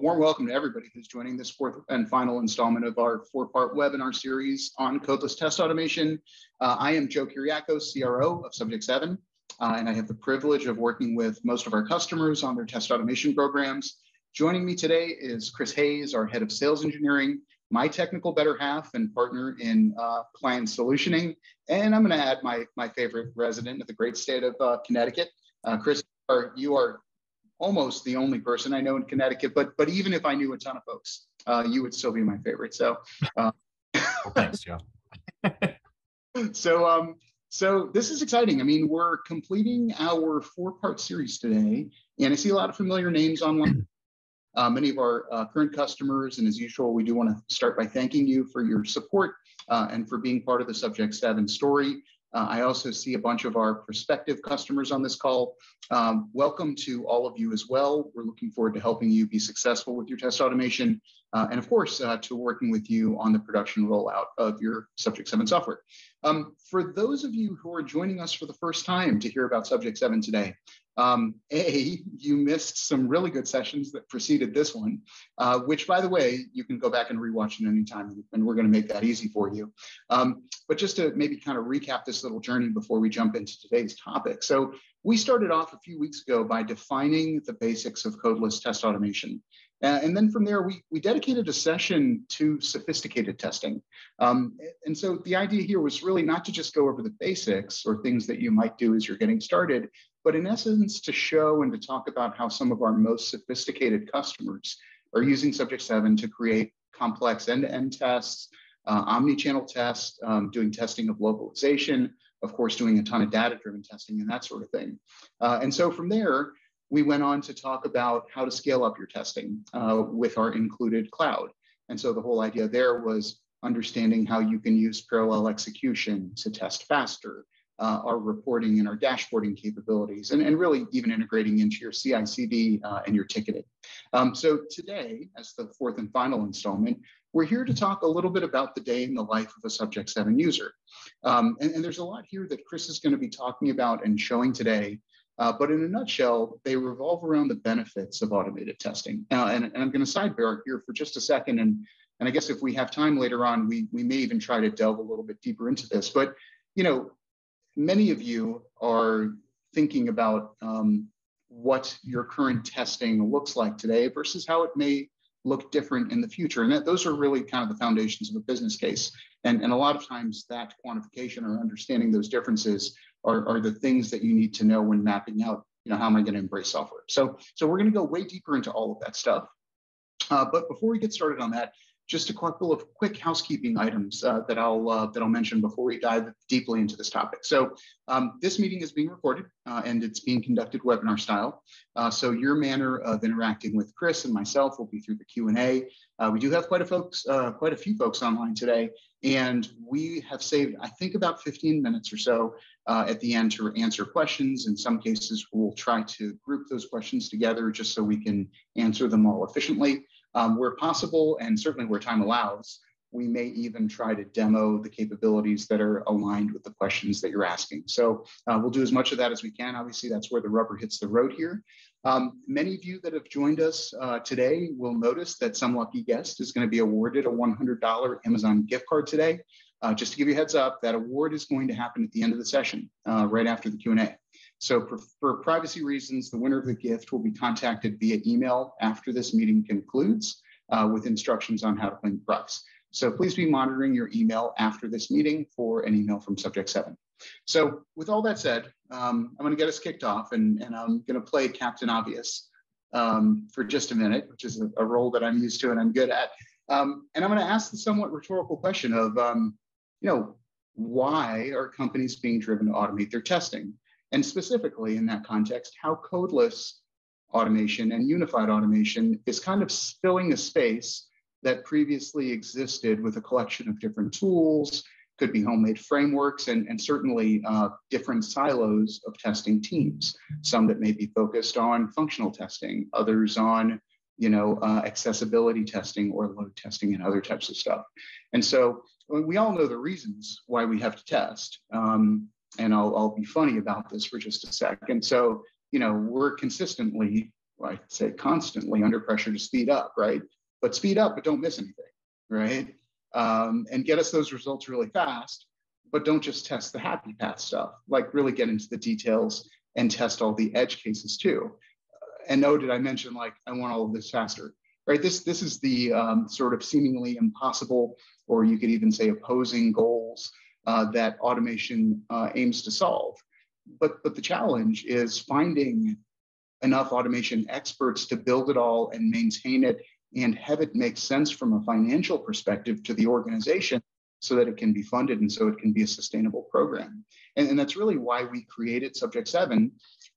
warm welcome to everybody who's joining this fourth and final installment of our four-part webinar series on codeless test automation. I am Joe Kiriakos, CRO of Subject7, and I have the privilege of working with most of our customers on their test automation programs. Joining me today is Chris Hayes, our head of sales engineering, my technical better half and partner in client solutioning. And I'm going to add my favorite resident of the great state of Connecticut. Chris, you are almost the only person I know in Connecticut, but even if I knew a ton of folks, you would still be my favorite. So, well, thanks, Joe. So this is exciting. I mean, we're completing our four-part series today, and I see a lot of familiar names online. Many of our current customers, and as usual, we do want to start by thanking you for your support and for being part of the Subject7 story. I also see a bunch of our prospective customers on this call. Welcome to all of you as well. We're looking forward to helping you be successful with your test automation, and of course, to working with you on the production rollout of your Subject7 software. For those of you who are joining us for the first time to hear about Subject7 today, you missed some really good sessions that preceded this one, which, by the way, you can go back and rewatch at any time, and we're going to make that easy for you. But just to maybe kind of recap this little journey before we jump into today's topic. So we started off a few weeks ago by defining the basics of codeless test automation. And then from there, we dedicated a session to sophisticated testing. And so the idea here was really not to just go over the basics or things that you might do as you're getting started, but in essence, to show and to talk about how some of our most sophisticated customers are using Subject7 to create complex end-to-end tests, omni-channel tests, doing testing of localization, of course, doing a ton of data-driven testing and that sort of thing. And so from there, we went on to talk about how to scale up your testing with our included cloud. And so the whole idea there was understanding how you can use parallel execution to test faster, our reporting and our dashboarding capabilities, and really even integrating into your CI/CD and your ticketing. So today, as the fourth and final installment, we're here to talk a little bit about the day in the life of a Subject7 user. And there's a lot here that Chris is going to be talking about and showing today. But in a nutshell, they revolve around the benefits of automated testing. And I'm going to sidebar here for just a second. And I guess if we have time later on, we may even try to delve a little bit deeper into this. But, you know, many of you are thinking about what your current testing looks like today versus how it may look different in the future. And those are really kind of the foundations of a business case. And a lot of times that quantification or understanding those differences are the things that you need to know when mapping out, you know, how am I going to embrace software? So we're going to go way deeper into all of that stuff. But before we get started on that, just a couple of quick housekeeping items that I'll mention before we dive deeply into this topic. So this meeting is being recorded and it's being conducted webinar style. So your manner of interacting with Chris and myself will be through the Q&A. We do have quite a few folks online today, and we have saved, I think, about 15 minutes or so at the end to answer questions. In some cases, we'll try to group those questions together just so we can answer them all efficiently. Where possible, and certainly where time allows, we may even try to demo the capabilities that are aligned with the questions that you're asking. So we'll do as much of that as we can. Obviously, that's where the rubber hits the road here. Many of you that have joined us today will notice that some lucky guest is going to be awarded a $100 Amazon gift card today. Just to give you a heads up, that award is going to happen at the end of the session, right after the Q&A. So for privacy reasons, the winner of the gift will be contacted via email after this meeting concludes with instructions on how to claim the prize. So please be monitoring your email after this meeting for an email from Subject7. So with all that said, I'm going to get us kicked off, and I'm going to play Captain Obvious for just a minute, which is a role that I'm used to and I'm good at. And I'm going to ask the somewhat rhetorical question of, why are companies being driven to automate their testing? And specifically in that context, how codeless automation and unified automation is kind of filling a space that previously existed with a collection of different tools, could be homemade frameworks, and certainly different silos of testing teams. Some that may be focused on functional testing, others on accessibility testing or load testing and other types of stuff. And so we all know the reasons why we have to test. And I'll be funny about this for just a second. So, we're consistently well, I say constantly under pressure to speed up, right? But speed up, but don't miss anything, right? And get us those results really fast, but don't just test the happy path stuff, like really get into the details and test all the edge cases too. And no, did I mention like, I want all of this faster, right? This is the sort of seemingly impossible, or you could even say opposing goals that automation aims to solve. But the challenge is finding enough automation experts to build it all and maintain it and have it make sense from a financial perspective to the organization so that it can be funded and so it can be a sustainable program. And that's really why we created Subject7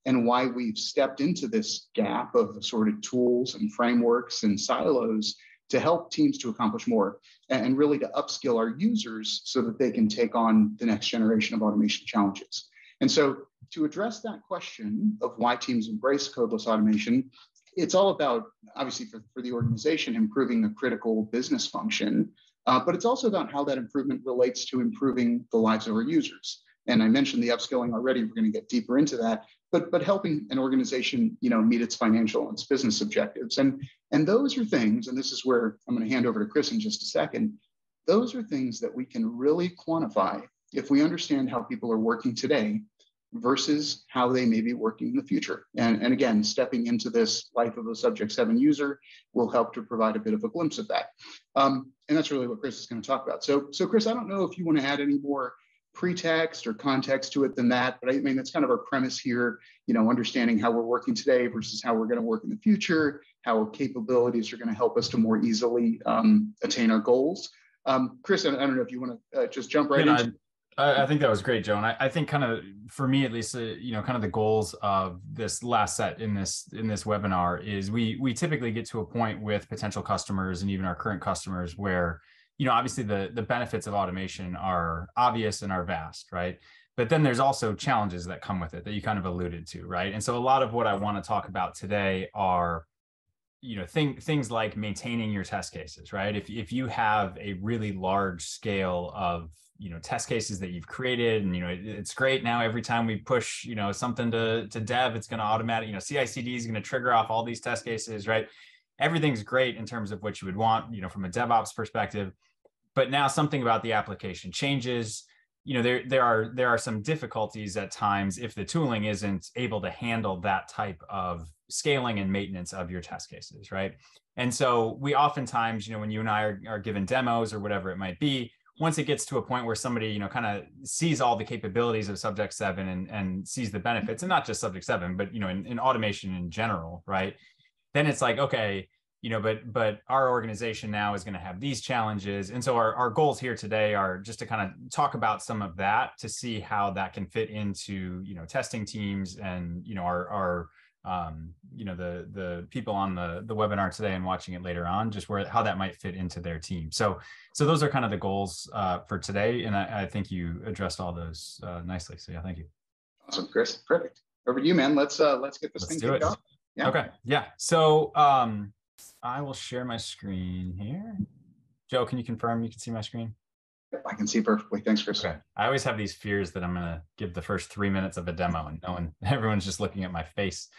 and why we've stepped into this gap of sort of tools and frameworks and silos to help teams to accomplish more and really to upskill our users so that they can take on the next generation of automation challenges. And so to address that question of why teams embrace codeless automation, it's all about, obviously for the organization, improving the critical business function, but it's also about how that improvement relates to improving the lives of our users. And I mentioned the upskilling already, we're going to get deeper into that, but helping an organization, meet its financial and its business objectives. And those are things, and this is where I'm going to hand over to Chris in just a second, those are things that we can really quantify if we understand how people are working today versus how they may be working in the future. And again, stepping into this life of a Subject7 user will help to provide a bit of a glimpse of that. And that's really what Chris is going to talk about. So Chris, I don't know if you want to add any more pretext or context to it than that, but I mean, that's kind of our premise here, understanding how we're working today versus how we're going to work in the future, how our capabilities are going to help us to more easily attain our goals. Chris, I don't know if you want to just jump right into I think that was great, Joe. And I think kind of, for me at least, kind of the goals of this last set in this webinar is we typically get to a point with potential customers and even our current customers where, obviously the benefits of automation are obvious and are vast, right? But then there's also challenges that come with it that you kind of alluded to, right? And so a lot of what I want to talk about today are things like maintaining your test cases, right? If you have a really large scale of test cases that you've created, and it's great now. Every time we push something to dev, it's going to automatic. CI/CD is going to trigger off all these test cases, right? Everything's great in terms of what you would want, from a DevOps perspective. But now something about the application changes. There are some difficulties at times if the tooling isn't able to handle that type of scaling and maintenance of your test cases, right? And so we oftentimes, when you and I are given demos or whatever it might be, once it gets to a point where somebody, kind of sees all the capabilities of Subject7 and sees the benefits, and not just Subject7, but, in automation in general, right? Then it's like, okay, but our organization now is going to have these challenges. And so our goals here today are just to kind of talk about some of that to see how that can fit into, testing teams and, our the people on the webinar today and watching it later on, just how that might fit into their team. So those are kind of the goals for today. And I think you addressed all those nicely. So yeah, thank you. Awesome, Chris. Perfect. Over to you, man. Let's get this thing kicked off. Yeah. Okay. Yeah. So I will share my screen here. Joe, can you confirm you can see my screen? I can see perfectly. Thanks, Chris. Okay. I always have these fears that I'm going to give the first 3 minutes of a demo and everyone's just looking at my face.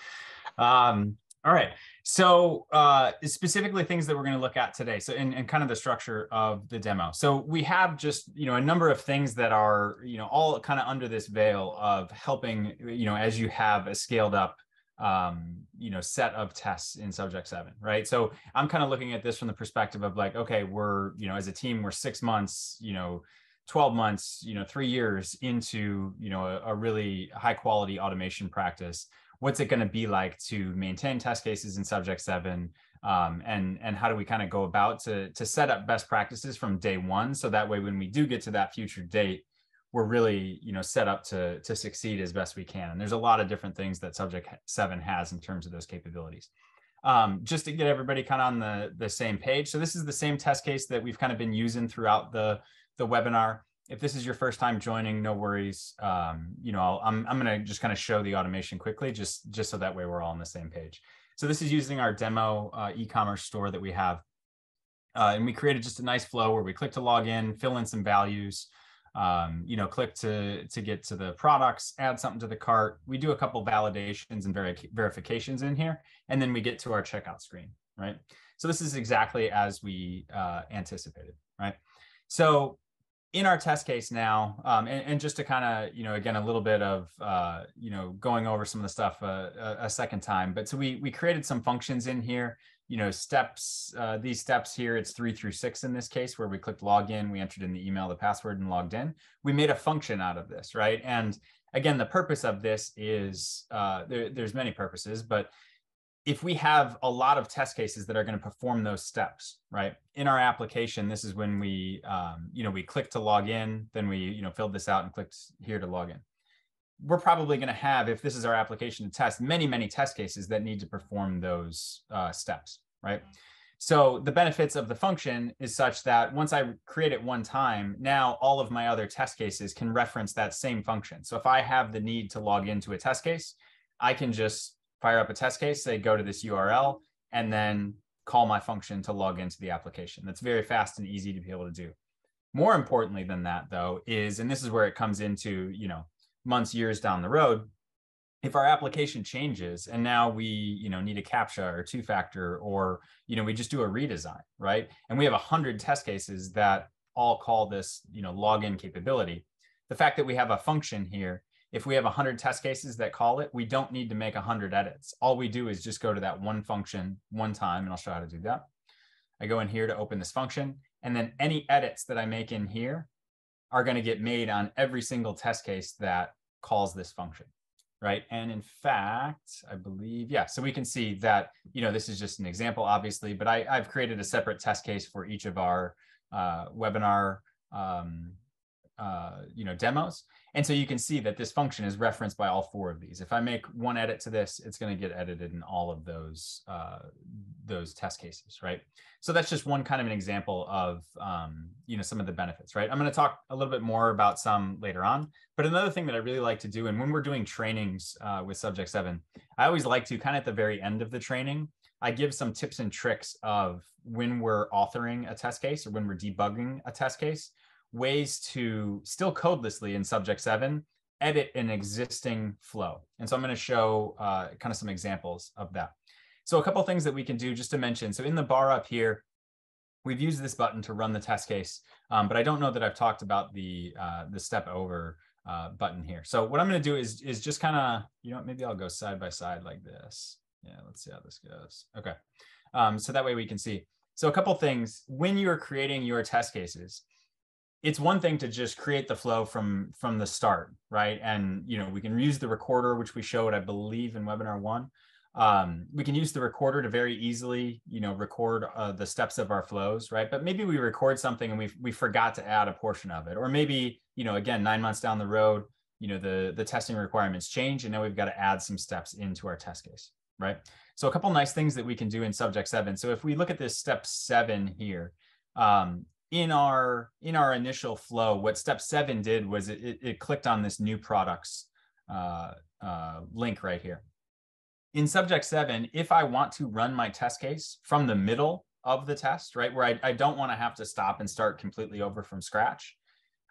All right. So specifically things that we're going to look at today. So and kind of the structure of the demo. So we have just, a number of things that are, all kind of under this veil of helping, as you have a scaled up set of tests in Subject7, right? So I'm kind of looking at this from the perspective of like, okay, we're, as a team, we're 6 months, 12 months, 3 years into, a really high quality automation practice. What's it going to be like to maintain test cases in Subject7? And how do we kind of go about to set up best practices from day one? So that way, when we do get to that future date, we're really, set up to succeed as best we can. And there's a lot of different things that Subject7 has in terms of those capabilities. Just to get everybody kind of on the same page. So this is the same test case that we've kind of been using throughout the webinar. If this is your first time joining, no worries. I'm going to just kind of show the automation quickly, just so that way we're all on the same page. So this is using our demo e-commerce store that we have. And we created just a nice flow where we click to log in, fill in some values. you know, click to get to the products, add something to the cart. We do a couple validations and verifications in here, and then we get to our checkout screen, right? So this is exactly as we anticipated, right? So in our test case now, and just to kind of, you know, again, a little bit of, you know, going over some of the stuff a second time, but so we created some functions in here, you know, steps, these steps here, it's 3 through 6 in this case, where we clicked login, we entered in the email, the password, and logged in. We made a function out of this, right? And again, the purpose of this is, there's many purposes, but if we have a lot of test cases that are going to perform those steps, right? In our application, this is when we, you know, we click to log in, then we, you know, filled this out and clicked here to log in. We're probably going to have, if this is our application to test, many, many test cases that need to perform those steps, right? So the benefits of the function is such that once I create it one time, now all of my other test cases can reference that same function. So if I have the need to log into a test case, I can just fire up a test case, say go to this URL, and then call my function to log into the application. That's very fast and easy to be able to do. More importantly than that, though, is, and this is where it comes into, you know, months, years down the road, if our application changes and now we, you know, need a CAPTCHA or two-factor, or, you know, we just do a redesign, right? And we have 100 test cases that all call this, you know, login capability. The fact that we have a function here, if we have 100 test cases that call it, we don't need to make 100 edits. All we do is just go to that one function one time, and I'll show how to do that. I go in here to open this function, and then any edits that I make in here are going to get made on every single test case that calls this function, right? And in fact, I believe, yeah, so we can see that, you know, this is just an example, obviously, but I've created a separate test case for each of our webinar you know, demos. And so you can see that this function is referenced by all 4 of these. If I make one edit to this, it's going to get edited in all of those test cases, right? So that's just one kind of an example of, you know, some of the benefits, right? I'm going to talk a little bit more about some later on, but another thing that I really like to do, and when we're doing trainings with Subject7, I always like to kind of at the very end of the training, I give some tips and tricks of when we're authoring a test case or when we're debugging a test case, ways to still codelessly in Subject7 edit an existing flow. And so I'm going to show kind of some examples of that. So a couple of things that we can do just to mention. So in the bar up here, we've used this button to run the test case, but I don't know that I've talked about the step over button here. So what I'm going to do is just kind of, you know, maybe I'll go side by side like this. Yeah, let's see how this goes. Okay. So that way we can see. So a couple of things when you're creating your test cases, it's one thing to just create the flow from the start, right? And, you know, we can use the recorder, which we showed, I believe, in webinar 1. We can use the recorder to very easily, you know, record the steps of our flows, right? But maybe we record something and we forgot to add a portion of it. Or maybe, you know, again, 9 months down the road, you know, the testing requirements change, and now we've got to add some steps into our test case, right? So a couple nice things that we can do in Subject7. So if we look at this step 7 here, in our initial flow, what step 7 did was it clicked on this new products link right here. In Subject7, if I want to run my test case from the middle of the test, right, where I don't want to have to stop and start completely over from scratch,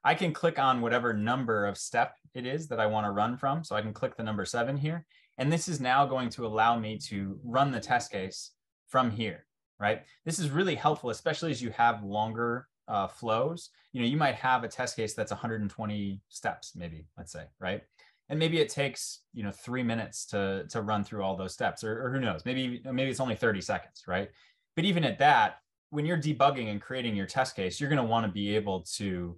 I can click on whatever number of step it is that I want to run from. So I can click the number 7 here, and this is now going to allow me to run the test case from here. Right? This is really helpful, especially as you have longer flows. You know, you might have a test case that's 120 steps, maybe, let's say, right? And maybe it takes, you know, 3 minutes to run through all those steps, or who knows, maybe it's only 30 seconds, right? But even at that, when you're debugging and creating your test case, you're going to want to be able to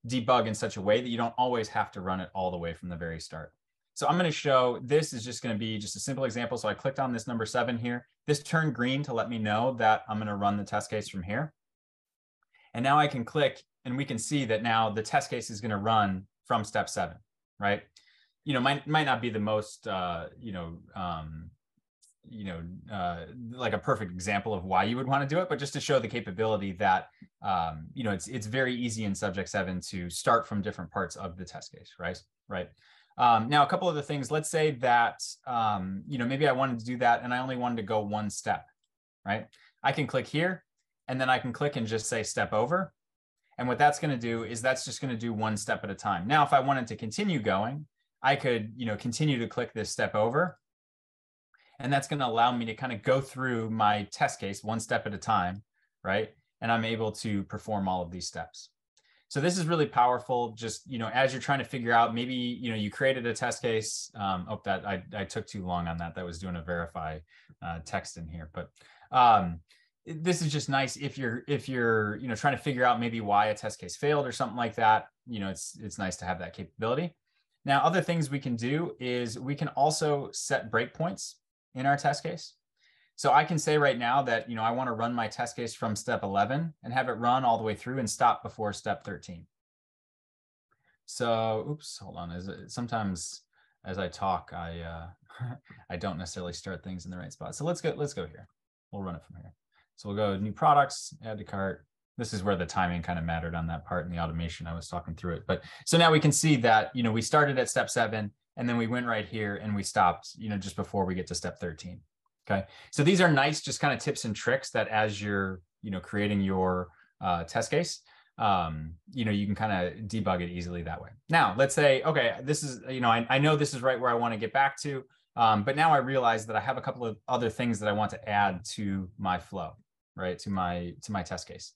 debug in such a way that you don't always have to run it all the way from the very start. So I'm going to show, this is just going to be just a simple example. So I clicked on this number 7 here. This turned green to let me know that I'm going to run the test case from here. And now I can click and we can see that now the test case is going to run from step 7, right? You know, might not be the most, like a perfect example of why you would want to do it, but just to show the capability that, you know, it's very easy in Subject7 to start from different parts of the test case, right? Now, a couple of the things, let's say that, you know, maybe I wanted to do that and I only wanted to go one step, right? I can click here and then I can click and just say step over. And what that's going to do is that's just going to do one step at a time. Now, if I wanted to continue going, I could, continue to click this step over. And that's going to allow me to kind of go through my test case one step at a time, right? And I'm able to perform all of these steps. So this is really powerful. Just, as you're trying to figure out, maybe, you created a test case. That I took too long on that. That was doing a verify text in here, but this is just nice if you're trying to figure out maybe why a test case failed or something like that. It's nice to have that capability. Now, other things we can do is we can also set breakpoints in our test case. So I can say right now that I want to run my test case from step 11 and have it run all the way through and stop before step 13. So, oops, hold on. Sometimes as I talk, I I don't necessarily start things in the right spot. So let's go here. We'll run it from here. So we'll go new products, add to cart. This is where the timing kind of mattered on that part in the automation. I was talking through it. But so now we can see that, we started at step 7 and then we went right here and we stopped, just before we get to step 13. Okay. So these are nice, just kind of tips and tricks that as you're, creating your test case, you can kind of debug it easily that way. Now, let's say, okay, this is, I know this is right where I want to get back to, but now I realize that I have a couple of other things that I want to add to my flow, right? To my test case.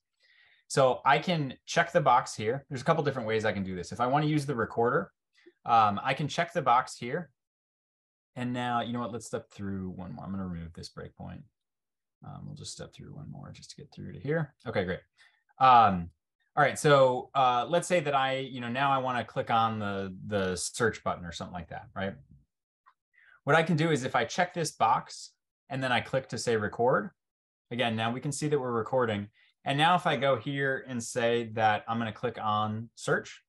So I can check the box here. There's a couple different ways I can do this. If I want to use the recorder, I can check the box here. And now, you know what, let's step through one more. I'm going to remove this breakpoint. We'll just step through one more just to get through to here. Okay, great. All right, so let's say that now I want to click on the search button or something like that, right? What I can do is if I check this box and then I click to say record, again, now we can see that we're recording. And now if I go here and say that I'm going to click on search,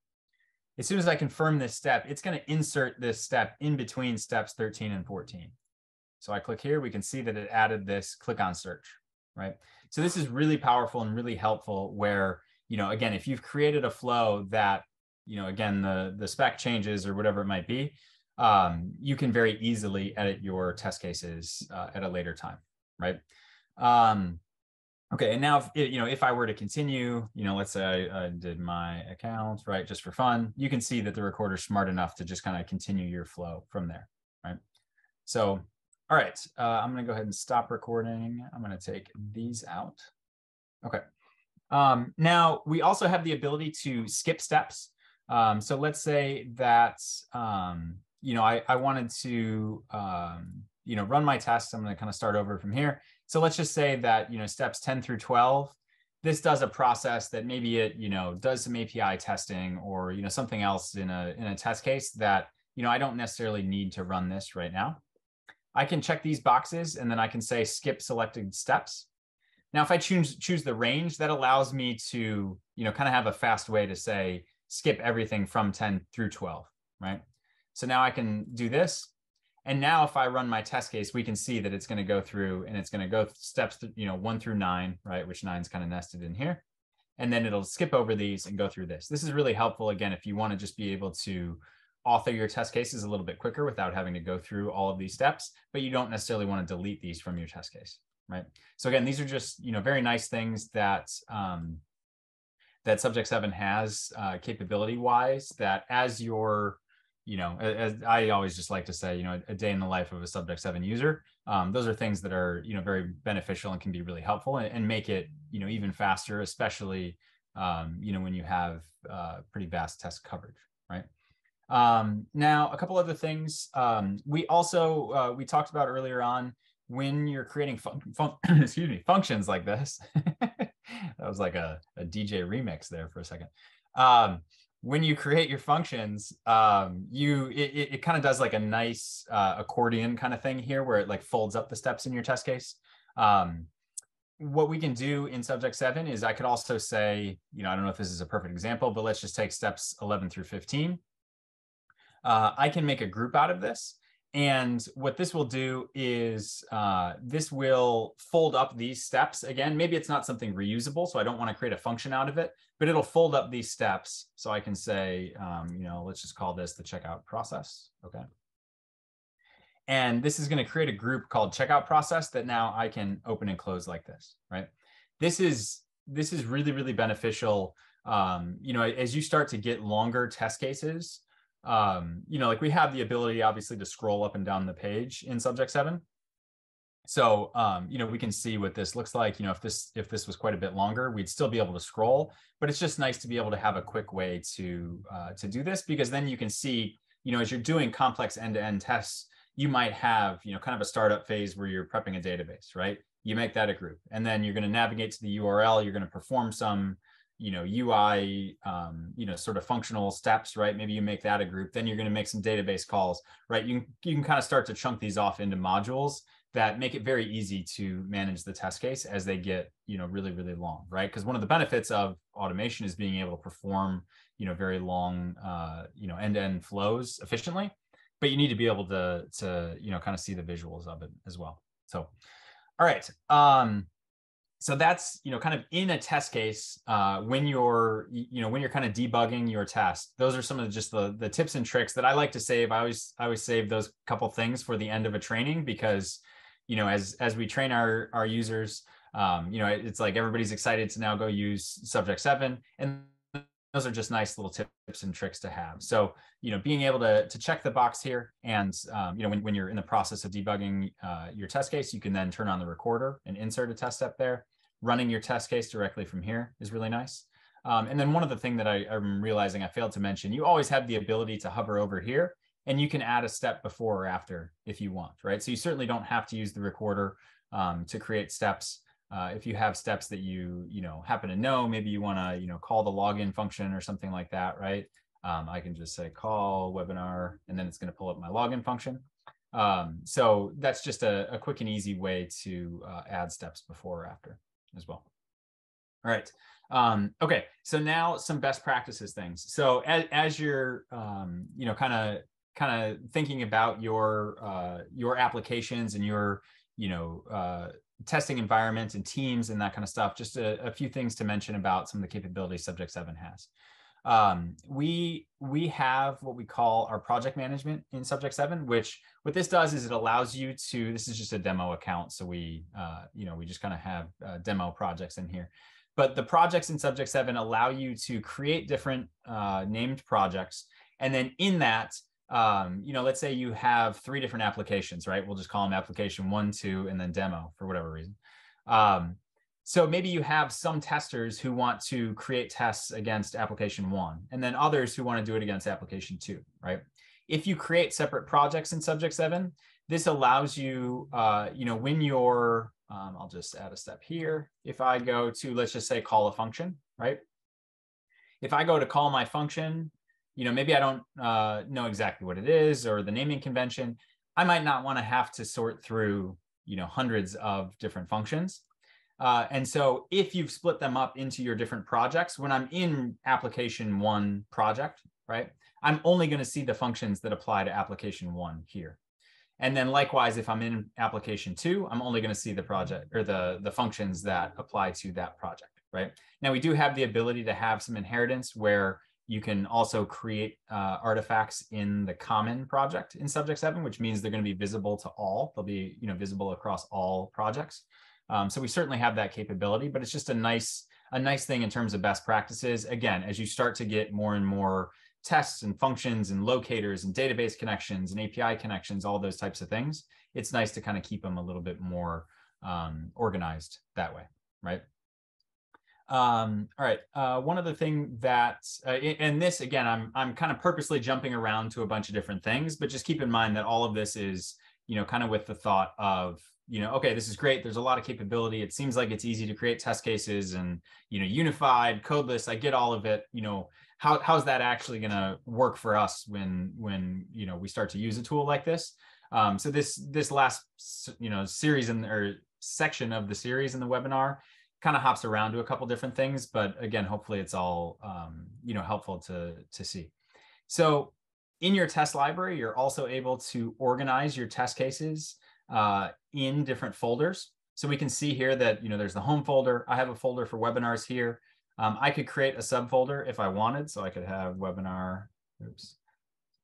as soon as I confirm this step, it's going to insert this step in between steps 13 and 14. So I click here, we can see that it added this click on search, right? So this is really powerful and really helpful where, again, if you've created a flow that, again, the spec changes or whatever it might be, you can very easily edit your test cases at a later time, right? Okay, and now if I were to continue, let's say I did my account, right, just for fun, you can see that the recorder's smart enough to just kind of continue your flow from there, right? So, all right, I'm going to go ahead and stop recording. I'm going to take these out. Okay. Now we also have the ability to skip steps. So let's say that I wanted to run my test. I'm going to kind of start over from here. So let's just say that, steps 10 through 12, this does a process that maybe it, does some API testing or, something else in a test case that, I don't necessarily need to run this right now. I can check these boxes and then I can say skip selected steps. Now, if I choose the range, that allows me to, kind of have a fast way to say skip everything from 10 through 12, right? So now I can do this. And now if I run my test case, we can see that it's going to go through and it's going to go steps, 1 through 9, right? Which 9 is kind of nested in here. And then it'll skip over these and go through this. This is really helpful, again, if you want to just be able to author your test cases a little bit quicker without having to go through all of these steps, but you don't necessarily want to delete these from your test case, right? So again, these are just, very nice things that, that Subject7 has capability-wise that as you're, as I always just like to say, a day in the life of a Subject7 user, those are things that are, very beneficial and can be really helpful and make it, even faster, especially, when you have pretty vast test coverage, right? Now, a couple other things. We also, we talked about earlier on when you're creating functions like this. That was like a DJ remix there for a second. When you create your functions, it kind of does like a nice accordion kind of thing here where it like folds up the steps in your test case. What we can do in Subject7 is I could also say, I don't know if this is a perfect example, but let's just take steps 11 through 15. I can make a group out of this. And what this will do is this will fold up these steps. Again, maybe it's not something reusable, so I don't want to create a function out of it, but it'll fold up these steps. So I can say, let's just call this the checkout process. Okay. And this is going to create a group called checkout process that now I can open and close like this, right? This is really, really beneficial you know, as you start to get longer test cases, you know, like we have the ability obviously to scroll up and down the page in Subject7. So, you know, we can see what this looks like. You know, if this was quite a bit longer, we'd still be able to scroll, but it's just nice to be able to have a quick way to do this, because then you can see, you know, as you're doing complex end-to-end tests, you might have, you know, kind of a startup phase where you're prepping a database, right? You make that a group, and then you're going to navigate to the URL. You're going to perform some, you know, UI, you know, sort of functional steps, right? Maybe you make that a group. Then you're going to make some database calls, right? You can kind of start to chunk these off into modules that make it very easy to manage the test case as they get, you know, really, really long, right? Because one of the benefits of automation is being able to perform, you know, very long, you know, end-to-end flows efficiently, but you need to be able to, you know, kind of see the visuals of it as well. So, all right. So that's, you know, kind of in a test case, when you're, you know, when you're kind of debugging your test. Those are some of just the tips and tricks that I like to save. I always save those couple things for the end of a training, because, you know, as we train our users, you know, it's like everybody's excited to now go use Subject7, and those are just nice little tips and tricks to have. So, you know, being able to check the box here, and, you know, when you're in the process of debugging your test case, you can then turn on the recorder and insert a test step there. Running your test case directly from here is really nice. And then one other thing that I'm realizing I failed to mention, you always have the ability to hover over here, and you can add a step before or after if you want, right? So you certainly don't have to use the recorder to create steps. If you have steps that you know, happen to know, maybe you want to, you know, call the login function or something like that, right? I can just say call webinar, and then it's going to pull up my login function. So that's just a quick and easy way to add steps before or after as well. All right. Okay. So now some best practices things. So as you're, you know, kind of thinking about your applications and your, you know, testing environment and teams and that kind of stuff, just a few things to mention about some of the capabilities Subject7 has. We have what we call our project management in Subject7, which what this does is it allows you to, this is just a demo account. So we, you know, we just kind of have demo projects in here, but the projects in Subject7 allow you to create different named projects. And then in that, you know, let's say you have 3 different applications, right? We'll just call them application 1, 2, and then demo for whatever reason. So maybe you have some testers who want to create tests against application 1, and then others who want to do it against application 2, right? If you create separate projects in Subject7, this allows you, you know, when you're, I'll just add a step here. If I go to, let's just say, call a function, right? If I go to call my function, you know, maybe I don't know exactly what it is or the naming convention. I might not want to have to sort through, you know, hundreds of different functions. And so if you've split them up into your different projects, when I'm in application 1 project, right, I'm only going to see the functions that apply to application 1 here. And then likewise, if I'm in application 2, I'm only going to see the project or the functions that apply to that project, right? Now, we do have the ability to have some inheritance where you can also create artifacts in the common project in Subject7, which means they're going to be visible to all. They'll be, you know, visible across all projects. So we certainly have that capability, but it's just a nice thing in terms of best practices. Again, as you start to get more and more tests and functions and locators and database connections and API connections, all those types of things, it's nice to kind of keep them a little bit more organized that way, right? All right. One other thing that, and this, again, I'm kind of purposely jumping around to a bunch of different things, but just keep in mind that all of this is, you know, kind of with the thought of, you know, okay, this is great. There's a lot of capability. It seems like it's easy to create test cases and, you know, unified codeless. I get all of it. You know, how's that actually going to work for us when, you know, we start to use a tool like this? So this last, you know, series or section of the series in the webinar kind of hops around to a couple different things, but again, hopefully it's all, you know, helpful to see. So in your test library, you're also able to organize your test cases in different folders. So we can see here that, you know, there's the home folder. I have a folder for webinars here. I could create a subfolder if I wanted. So I could have webinar,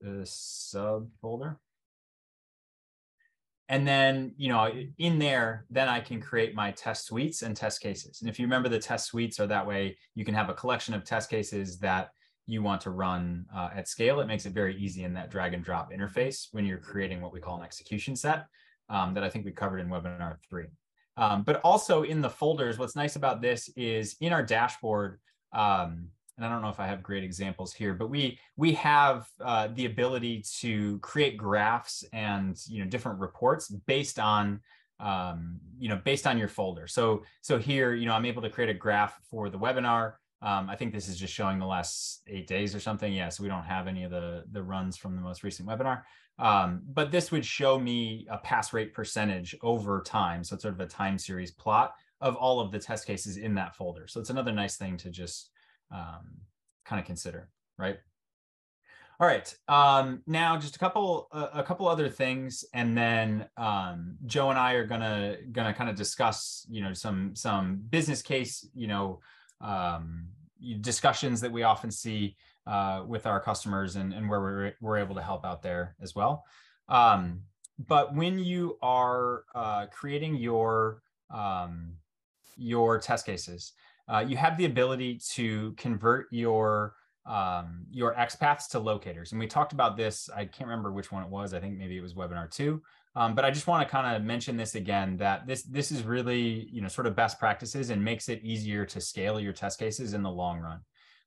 subfolder. And then, in there, then I can create my test suites and test cases. And if you remember, the test suites are that way you can have a collection of test cases that you want to run at scale. It makes it very easy in that drag and drop interface when you're creating what we call an execution set that I think we covered in webinar 3. But also in the folders, what's nice about this is in our dashboard, and I don't know if I have great examples here, but we have the ability to create graphs and different reports based on based on your folder. So here I'm able to create a graph for the webinar. I think this is just showing the last 8 days or something. Yeah, so we don't have any of the runs from the most recent webinar. But this would show me a pass rate percentage over time. So it's sort of a time series plot of all of the test cases in that folder. So it's another nice thing to just kind of consider, right? All right. Now just a couple other things, and then Joe and I are gonna kind of discuss some business case discussions that we often see with our customers and where we're able to help out there as well. But when you are creating your test cases, you have the ability to convert your XPaths to locators. And we talked about this, I can't remember which one it was. I think maybe it was webinar 2. But I just want to kind of mention this again, that this is really, sort of best practices and makes it easier to scale your test cases in the long run.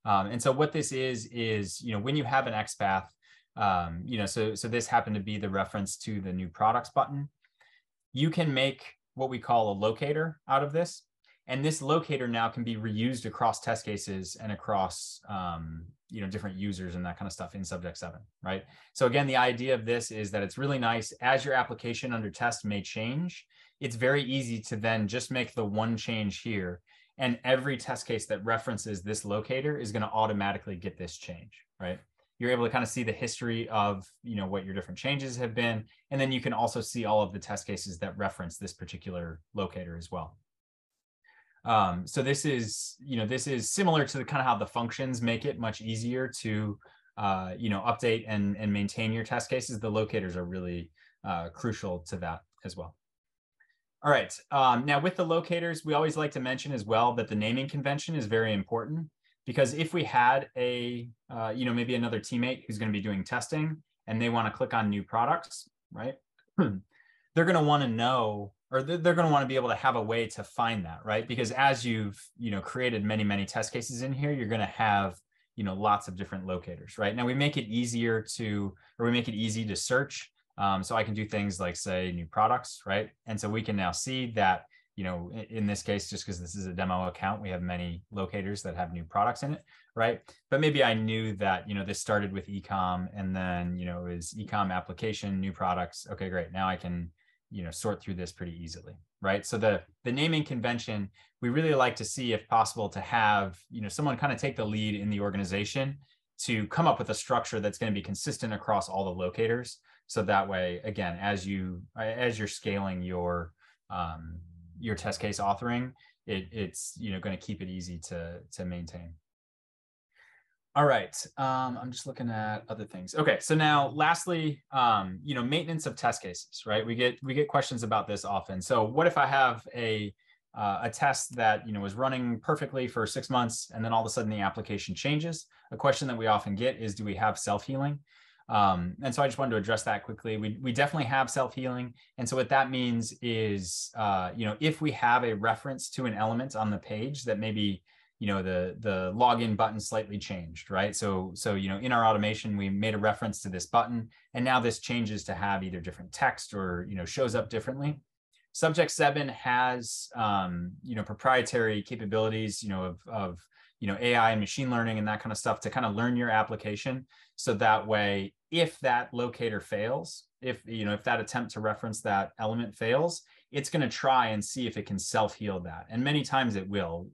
And so what this is, when you have an XPath, so this happened to be the reference to the new products button, you can make what we call a locator out of this. And this locator now can be reused across test cases and across different users and that kind of stuff in Subject7, right? So again, the idea of this is that it's really nice as your application under test may change. It's very easy to then just make the one change here, and every test case that references this locator is going to automatically get this change, right? You're able to kind of see the history of what your different changes have been, and then you can also see all of the test cases that reference this particular locator as well. So this is similar to the kind of how the functions make it much easier to, update and maintain your test cases. The locators are really crucial to that as well. All right. Now with the locators, we always like to mention as well that the naming convention is very important, because if we had maybe another teammate who's going to be doing testing and they want to click on new products, right? They're going to want to know, or they're going to want to be able to have a way to find that, right? Because as you've, created many test cases in here, you're going to have, lots of different locators, right? Now we make it easy to search. So I can do things like say new products, right? And so we can now see that, in this case, just because this is a demo account, we have many locators that have new products in it, right? But maybe I knew that, this started with ecom and then, it was ecom application, new products. Okay, great. Now I can, sort through this pretty easily, right? So the naming convention, we really like to see, if possible, to have, someone kind of take the lead in the organization to come up with a structure that's going to be consistent across all the locators. So that way, again, as you're scaling your test case authoring, it's going to keep it easy to maintain. All right, I'm just looking at other things. Okay, so now lastly, maintenance of test cases, right? We get questions about this often. So what if I have a test that was running perfectly for 6 months, and then all of a sudden the application changes? A question that we often get is, do we have self-healing? And so I just wanted to address that quickly. We definitely have self-healing. And so what that means is, if we have a reference to an element on the page that maybe, the login button slightly changed, right? So in our automation, we made a reference to this button, and now this changes to have either different text or, shows up differently. Subject7 has, proprietary capabilities, of AI and machine learning and that kind of stuff to kind of learn your application. So that way, if that locator fails, if that attempt to reference that element fails, it's going to try and see if it can self-heal that. And many times it will,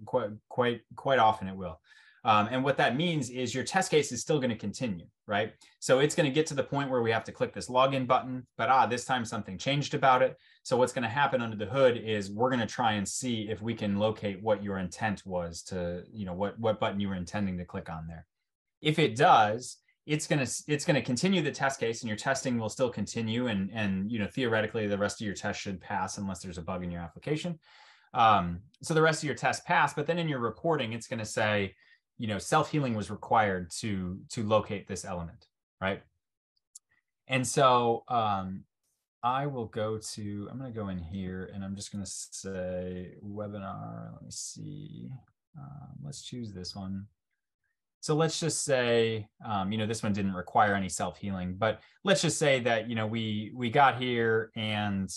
quite often it will. And what that means is your test case is still going to continue, right? So it's going to get to the point where we have to click this login button, but this time something changed about it. So what's going to happen under the hood is we're going to try and see if we can locate what your intent was to, what button you were intending to click on there. If it does, it's gonna continue the test case, and your testing will still continue, and theoretically the rest of your test should pass unless there's a bug in your application. So the rest of your tests pass, but then in your reporting, it's going to say, self-healing was required to locate this element, right? And so I'm going to go in here, and I'm just going to say webinar. Let me see. Let's choose this one. So let's just say, this one didn't require any self-healing, but let's just say that, we got here and,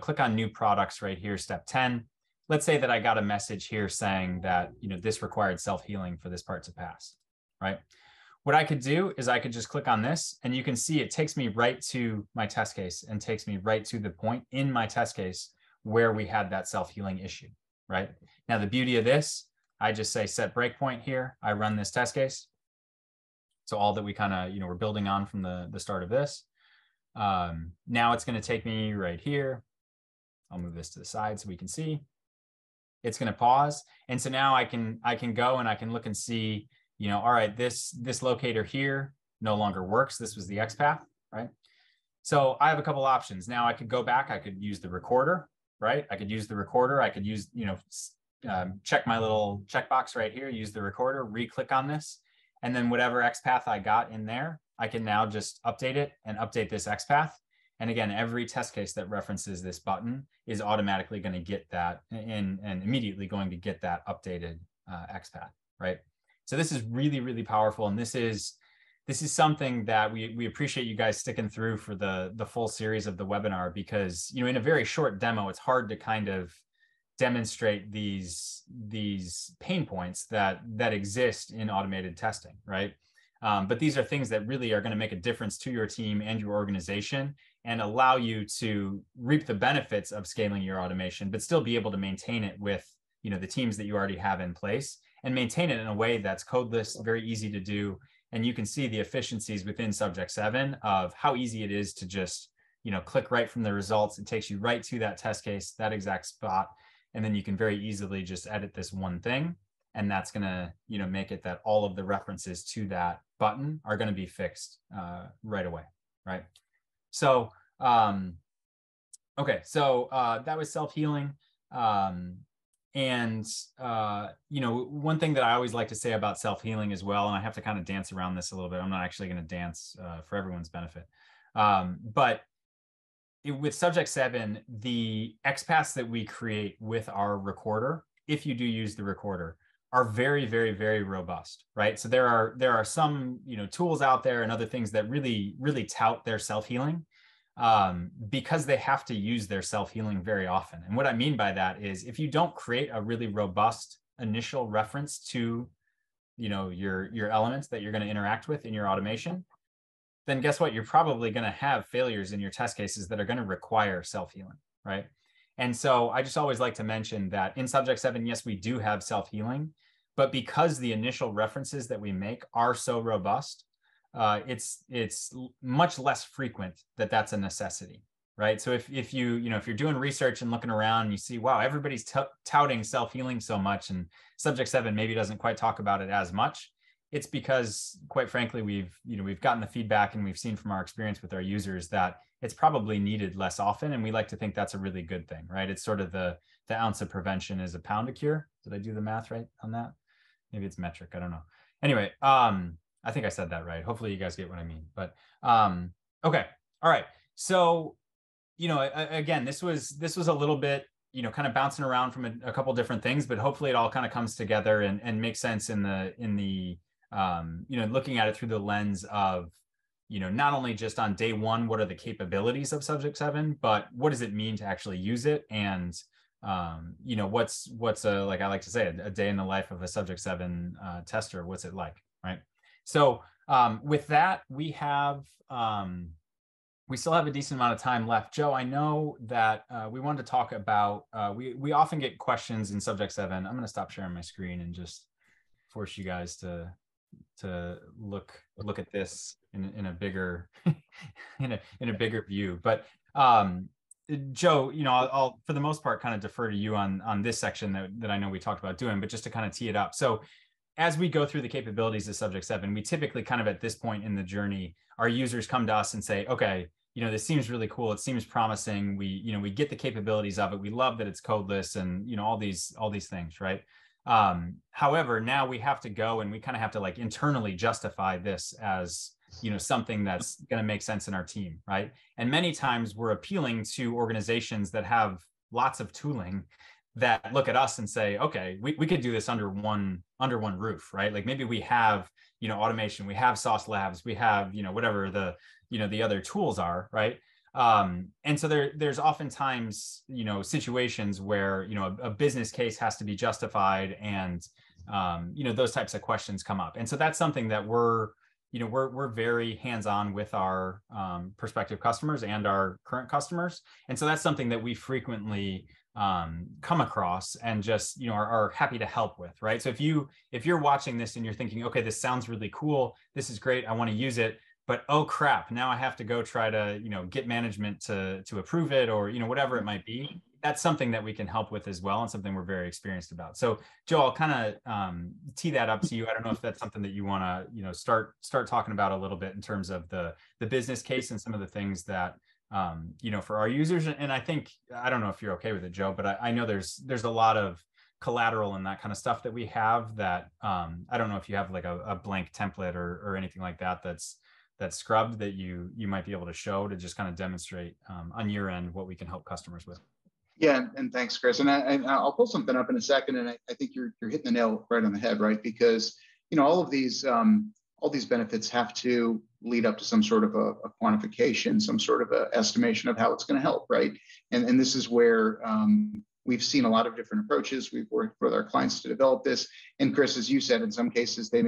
click on new products right here, step 10. Let's say that I got a message here saying that, this required self-healing for this part to pass, right? What I could do is I could just click on this, and you can see it takes me right to my test case and takes me right to the point in my test case where we had that self-healing issue, right? Now, the beauty of this, I just say set breakpoint here. I run this test case. So all that we kind of, we're building on from the start of this. Now it's going to take me right here. I'll move this to the side so we can see. It's going to pause. And so now I can go and I can look and see, all right, this locator here no longer works. This was the XPath, right? So I have a couple options. Now I could go back. I could use the recorder, right? I could use the recorder. I could use, check my little checkbox right here, use the recorder, re-click on this, and then whatever XPath I got in there, I can now just update it and update this XPath. And again, every test case that references this button is automatically going to get that and immediately going to get that updated XPath, right? So this is really, really powerful. And this is something that we appreciate you guys sticking through for the full series of the webinar, because, in a very short demo, it's hard to kind of demonstrate these pain points that exist in automated testing, right? But these are things that really are going to make a difference to your team and your organization and allow you to reap the benefits of scaling your automation, but still be able to maintain it with, the teams that you already have in place, and maintain it in a way that's codeless, very easy to do. And you can see the efficiencies within Subject7 of how easy it is to just, click right from the results. It takes you right to that test case, that exact spot. And then you can very easily just edit this one thing. And that's going to, make it that all of the references to that button are going to be fixed right away, right? So, okay, so that was self-healing. And one thing that I always like to say about self-healing as well, and I have to kind of dance around this a little bit. I'm not actually going to dance for everyone's benefit. But with Subject7, the XPaths that we create with our recorder, if you do use the recorder, are very, very, very robust, right? So there are some tools out there and other things that really, really tout their self-healing because they have to use their self-healing very often. And what I mean by that is if you don't create a really robust initial reference to your elements that you're going to interact with in your automation, then guess what? You're probably going to have failures in your test cases that are going to require self-healing, right? And so I just always like to mention that in Subject7, yes, we do have self-healing, but because the initial references that we make are so robust, it's much less frequent that that's a necessity, right? So if you're doing research and looking around and you see, wow, everybody's touting self-healing so much, and Subject7 maybe doesn't quite talk about it as much, it's because, quite frankly, we've gotten the feedback and we've seen from our experience with our users that it's probably needed less often, and we like to think that's a really good thing, right? It's sort of the ounce of prevention is a pound of cure. Did I do the math right on that? Maybe it's metric. I don't know. Anyway, I think I said that right. Hopefully you guys get what I mean. But okay, all right. So again, this was a little bit kind of bouncing around from a couple different things, but hopefully it all kind of comes together and makes sense in the looking at it through the lens of, not only just on day one, what are the capabilities of Subject7, but what does it mean to actually use it? And, what's like I like to say, a day in the life of a Subject7 tester, what's it like, right? So with that, we still have a decent amount of time left. Joe, I know that we wanted to talk about, we often get questions in Subject7. I'm going to stop sharing my screen and just force you guys to look at this in a bigger in a bigger view. But Joe, I'll for the most part kind of defer to you on this section that I know we talked about doing, but just to kind of tee it up. So as we go through the capabilities of Subject7, we typically kind of at this point in the journey, our users come to us and say, okay, this seems really cool. It seems promising. We get the capabilities of it. We love that it's codeless and, all these things, right? However, now we have to go and we kind of have to like internally justify this as, something that's going to make sense in our team, right? And many times we're appealing to organizations that have lots of tooling that look at us and say, okay, we could do this under one roof, right? Like maybe we have, automation, we have sauce labs, we have, whatever the other tools are, right? And so there's oftentimes, situations where, a business case has to be justified and, those types of questions come up. And so that's something that we're very hands-on with our prospective customers and our current customers. And so that's something that we frequently come across and just, are happy to help with, right? So if you're watching this and you're thinking, okay, this sounds really cool, this is great, I want to use it, but oh crap, now I have to go try to, get management to approve it or, whatever it might be. That's something that we can help with as well and something we're very experienced about. So Joe, I'll kind of tee that up to you. I don't know if that's something that you want to, start talking about a little bit in terms of the business case and some of the things that, for our users. And I think, I don't know if you're okay with it, Joe, but I know there's a lot of collateral and that kind of stuff that we have that I don't know if you have like a blank template or anything like that that's scrubbed that you might be able to show to just kind of demonstrate on your end what we can help customers with. Yeah, and thanks, Chris. And I'll pull something up in a second, and I think you're hitting the nail right on the head, right? Because all these benefits have to lead up to some sort of a quantification, some sort of a estimation of how it's going to help, right? And this is where we've seen a lot of different approaches. We've worked with our clients to develop this. And Chris, as you said, in some cases they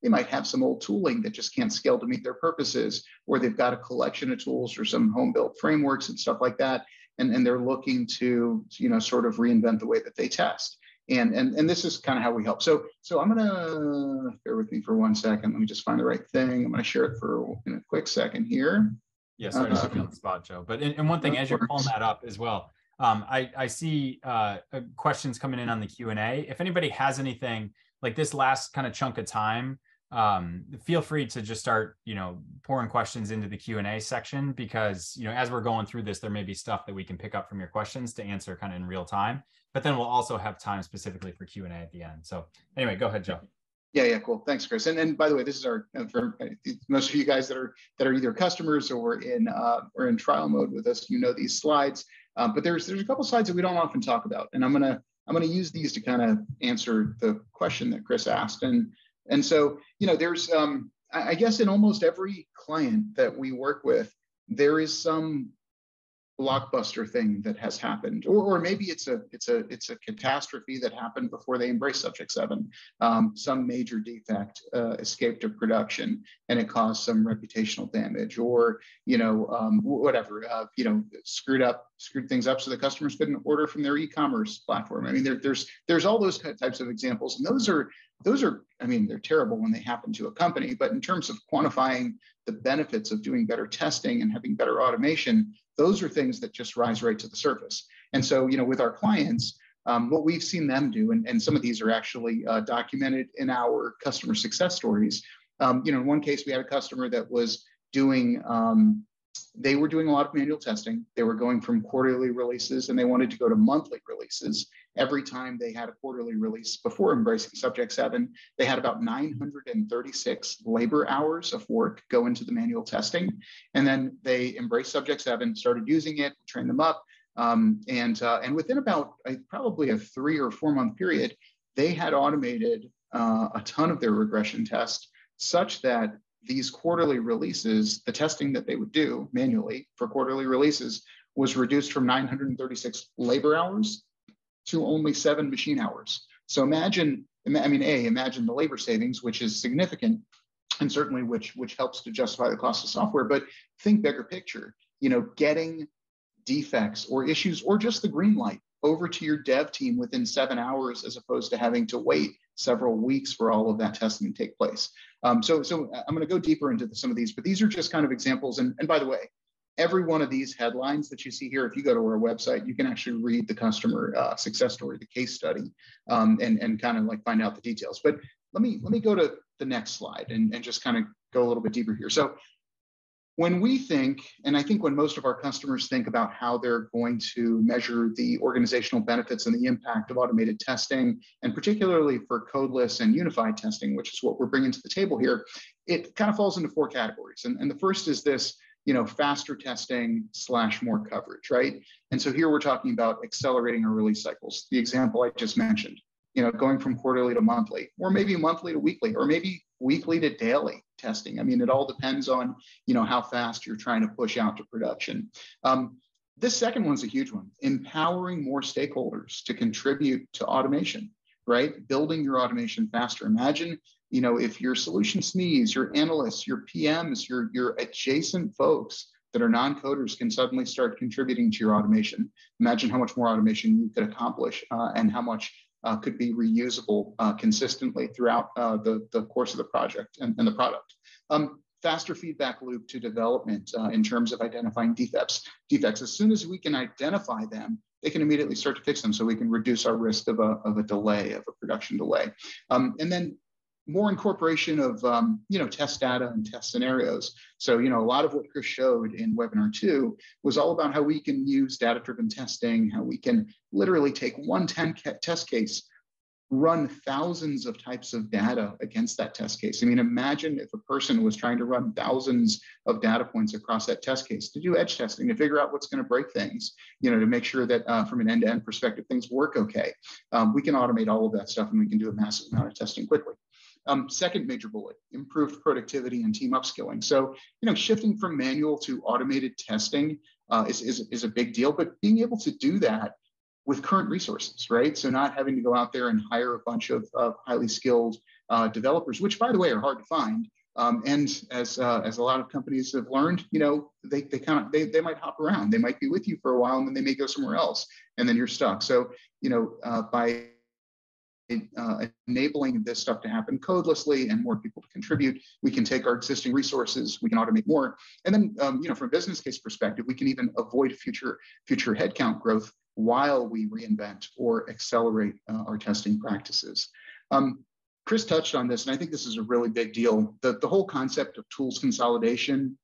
might have some old tooling that just can't scale to meet their purposes, or they've got a collection of tools or some home-built frameworks and stuff like that. And they're looking to, sort of reinvent the way that they test. And this is kind of how we help. So I'm gonna bear with me for 1 second. Let me just find the right thing. I'm gonna share it in a quick second here. Yeah, sorry to put you on the spot, Joe. But and one thing, as you're pulling that up as well, I see questions coming in on the Q&A. If anybody has anything like this last kind of chunk of time, feel free to just start, pouring questions into the Q&A section because, as we're going through this, there may be stuff that we can pick up from your questions to answer kind of in real time, but then we'll also have time specifically for Q&A at the end. So anyway, go ahead, Joe. Yeah, cool. Thanks, Chris. And by the way, this is our for most of you guys that are either customers or in trial mode with us. These slides, but there's a couple slides that we don't often talk about, and I'm gonna use these to kind of answer the question that Chris asked. And so there's I guess in almost every client that we work with, there is some blockbuster thing that has happened, or maybe it's a catastrophe that happened before they embraced Subject7. Some major defect escaped to production and it caused some reputational damage, or whatever, screwed things up so the customers couldn't order from their e-commerce platform. I mean, there's all those types of examples, and those are I mean, they're terrible when they happen to a company, but in terms of quantifying the benefits of doing better testing and having better automation, those are things that just rise right to the surface. And so, with our clients, what we've seen them do, and some of these are actually documented in our customer success stories. In one case, we had a customer that was doing, they were doing a lot of manual testing. They were going from quarterly releases and they wanted to go to monthly releases. Every time they had a quarterly release before embracing Subject7, they had about 936 labor hours of work go into the manual testing. And then they embraced Subject7, started using it, trained them up. And within about probably a 3 or 4 month period, they had automated a ton of their regression tests such that these quarterly releases, the testing that they would do manually for quarterly releases was reduced from 936 labor hours to only 7 machine hours. So imagine the labor savings, which is significant, and certainly which helps to justify the cost of software, but think bigger picture, getting defects or issues or just the green light over to your dev team within 7 hours, as opposed to having to wait several weeks for all of that testing to take place. So I'm going to go deeper into some of these, but these are just kind of examples. And by the way, every one of these headlines that you see here, if you go to our website, you can actually read the customer success story, the case study, and kind of like find out the details. But let me go to the next slide and just kind of go a little bit deeper here. So when we think, and I think when most of our customers think about how they're going to measure the organizational benefits and the impact of automated testing, and particularly for codeless and unified testing, which is what we're bringing to the table here, it kind of falls into four categories. And the first is this, faster testing / more coverage, right? And so here we're talking about accelerating our release cycles. The example I just mentioned, going from quarterly to monthly, or maybe monthly to weekly, or maybe weekly to daily testing. I mean, it all depends on, how fast you're trying to push out to production. This second one's a huge one, empowering more stakeholders to contribute to automation, right? Building your automation faster. Imagine, if your solution SMEs, your analysts, your PMs, your adjacent folks that are non-coders can suddenly start contributing to your automation. Imagine how much more automation you could accomplish and how much could be reusable consistently throughout the course of the project and the product. Faster feedback loop to development in terms of identifying defects. As soon as we can identify them, they can immediately start to fix them, so we can reduce our risk of a delay, of a production delay. And then more incorporation of test data and test scenarios. So a lot of what Chris showed in webinar 2 was all about how we can use data-driven testing, how we can literally take one test case, run thousands of types of data against that test case. I mean, imagine if a person was trying to run thousands of data points across that test case to do edge testing, to figure out what's going to break things, to make sure that from an end-to-end perspective, things work okay. We can automate all of that stuff, and we can do a massive amount of testing quickly. Second major bullet, improved productivity and team upskilling. So, shifting from manual to automated testing is a big deal, but being able to do that with current resources, right? So not having to go out there and hire a bunch of highly skilled developers, which, by the way, are hard to find. And as a lot of companies have learned, they might hop around. They might be with you for a while, and then they may go somewhere else, and then you're stuck. So, by enabling this stuff to happen codelessly and more people to contribute, we can take our existing resources, we can automate more. And then, from a business case perspective, we can even avoid future headcount growth while we reinvent or accelerate our testing practices. Chris touched on this, and I think this is a really big deal. The whole concept of tools consolidation,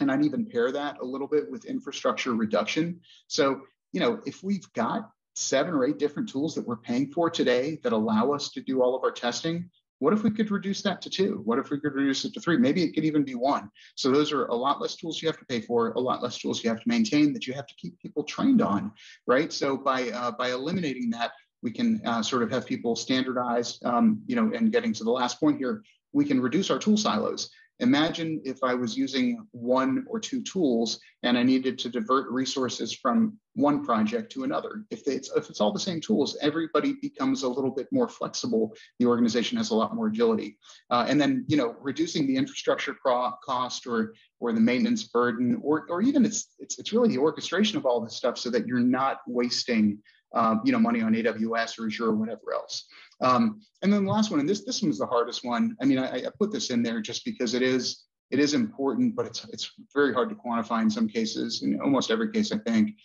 and I'd even pair that a little bit with infrastructure reduction. So, if we've got 7 or 8 different tools that we're paying for today that allow us to do all of our testing, what if we could reduce that to 2? What if we could reduce it to 3? Maybe it could even be 1. So those are a lot less tools you have to pay for, a lot less tools you have to maintain that you have to keep people trained on, right? So by eliminating that, we can sort of have people standardized, and getting to the last point here, we can reduce our tool silos. Imagine if I was using 1 or 2 tools and I needed to divert resources from one project to another. If it's all the same tools, everybody becomes a little bit more flexible. The organization has a lot more agility. And then, reducing the infrastructure cost or the maintenance burden, or even it's really the orchestration of all this stuff so that you're not wasting money on AWS or Azure or whatever else. And then the last one, and this one's the hardest one. I mean, I put this in there just because it is important, but it's very hard to quantify in some cases, in almost every case, I think.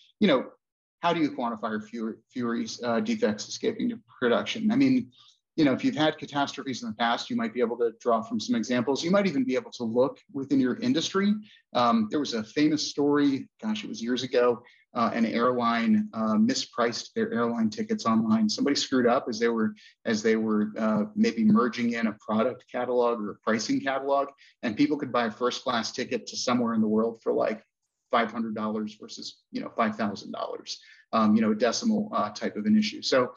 How do you quantify fewer defects escaping to production? I mean, if you've had catastrophes in the past, you might be able to draw from some examples. You might even be able to look within your industry. There was a famous story, gosh, it was years ago. An airline mispriced their airline tickets online. Somebody screwed up as they were maybe merging in a product catalog or a pricing catalog, and people could buy a first class ticket to somewhere in the world for like $500 versus $5,000. A decimal type of an issue. So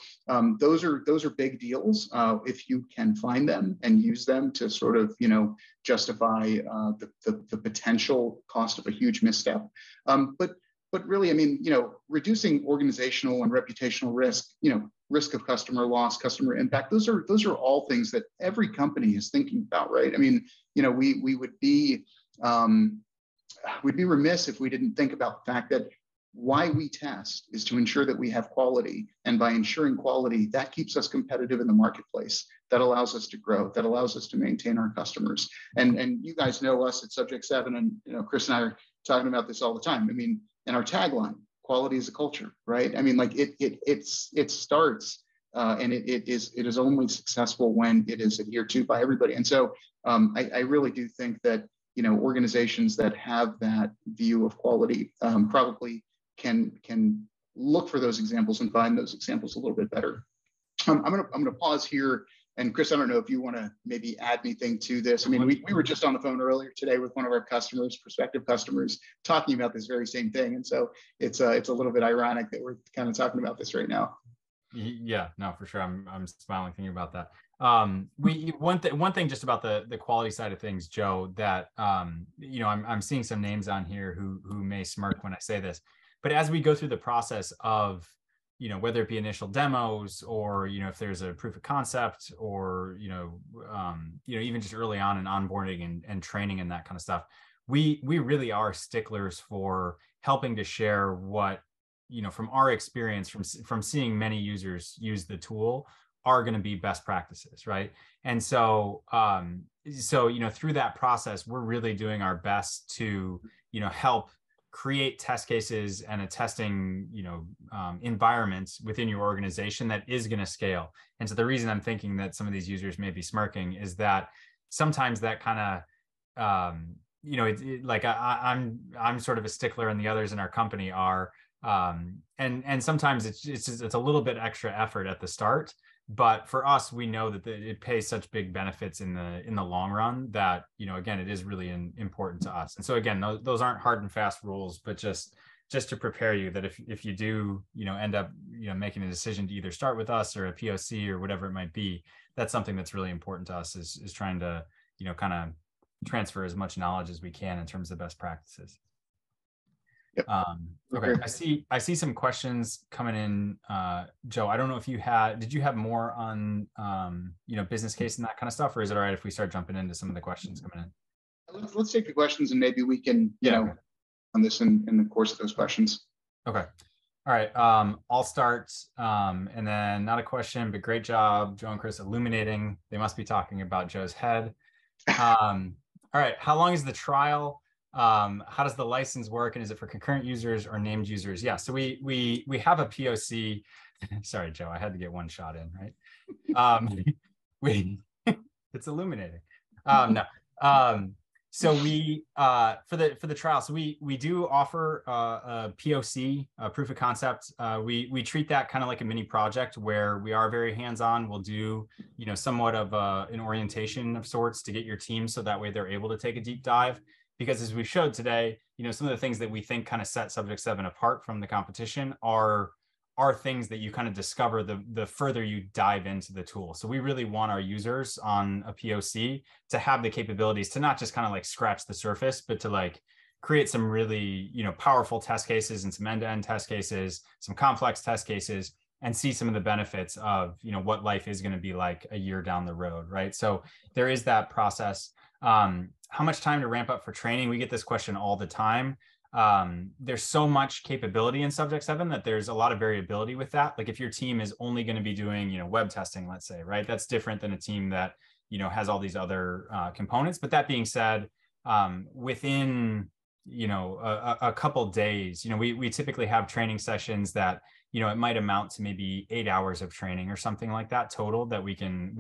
those are big deals if you can find them and use them to sort of justify the potential cost of a huge misstep. But really, I mean, reducing organizational and reputational risk, risk of customer loss, customer impact, those are all things that every company is thinking about, right? I mean, we would be remiss if we didn't think about the fact that why we test is to ensure that we have quality. And by ensuring quality, that keeps us competitive in the marketplace. That allows us to grow. That allows us to maintain our customers. And you guys know us at Subject7, and Chris and I are talking about this all the time. I mean, and our tagline, quality is a culture, right? I mean, like it starts and it is only successful when it is adhered to by everybody. And so I really do think that organizations that have that view of quality probably can look for those examples and find those examples a little bit better. I'm gonna pause here. And Chris, I don't know if you want to maybe add anything to this. I mean, we were just on the phone earlier today with one of our customers, prospective customers, talking about this very same thing. And so it's a little bit ironic that we're kind of talking about this right now. Yeah, no, for sure. I'm smiling thinking about that. One thing just about the quality side of things, Joe, that I'm seeing some names on here who may smirk when I say this, but as we go through the process of whether it be initial demos or, if there's a proof of concept or, even just early on in onboarding and training and that kind of stuff, we really are sticklers for helping to share what, from our experience, from seeing many users use the tool, are going to be best practices, right? And so, through that process, we're really doing our best to, help create test cases and a testing, environments within your organization that is going to scale. And so the reason I'm thinking that some of these users may be smirking is that sometimes that kind of, I'm sort of a stickler, and the others in our company are, and sometimes it's a little bit extra effort at the start. But for us, we know that it pays such big benefits in the long run that, again, it is really important to us. And so again, those aren't hard and fast rules, but just to prepare you that if you do, end up, making a decision to either start with us or a POC or whatever it might be, that's something that's really important to us is trying to, kind of transfer as much knowledge as we can in terms of best practices. Yep. Okay. I see some questions coming in. Joe, I don't know if did you have more on, business case and that kind of stuff, or is it all right if we start jumping into some of the questions coming in? Let's take the questions and maybe we can, on this in the course of those questions. Okay. All right. I'll start. And then not a question, but great job, Joe and Chris, illuminating. They must be talking about Joe's head. All right. How long is the trial? How does the license work, and is it for concurrent users or named users? Yeah, so we have a POC. Sorry, Joe, I had to get one shot in, right? It's illuminating. No. So we for the trial, so we do offer a POC, a proof of concept. We treat that kind of like a mini project where we are very hands-on. We'll do somewhat of an orientation of sorts to get your team so that way they're able to take a deep dive. Because as we showed today, some of the things that we think kind of set Subject7 apart from the competition are things that you kind of discover the further you dive into the tool. So we really want our users on a POC to have the capabilities to not just kind of like scratch the surface, but to like create some really, powerful test cases and some end-to-end test cases, some complex test cases, and see some of the benefits of, what life is going to be like a year down the road, right? So there is that process. How much time to ramp up for training? We get this question all the time. There's so much capability in Subject7 that there's a lot of variability with that. Like if your team is only going to be doing, web testing, let's say, right? That's different than a team that, has all these other components. But that being said, within, a couple days, we typically have training sessions that, it might amount to maybe 8 hours of training or something like that total that we can,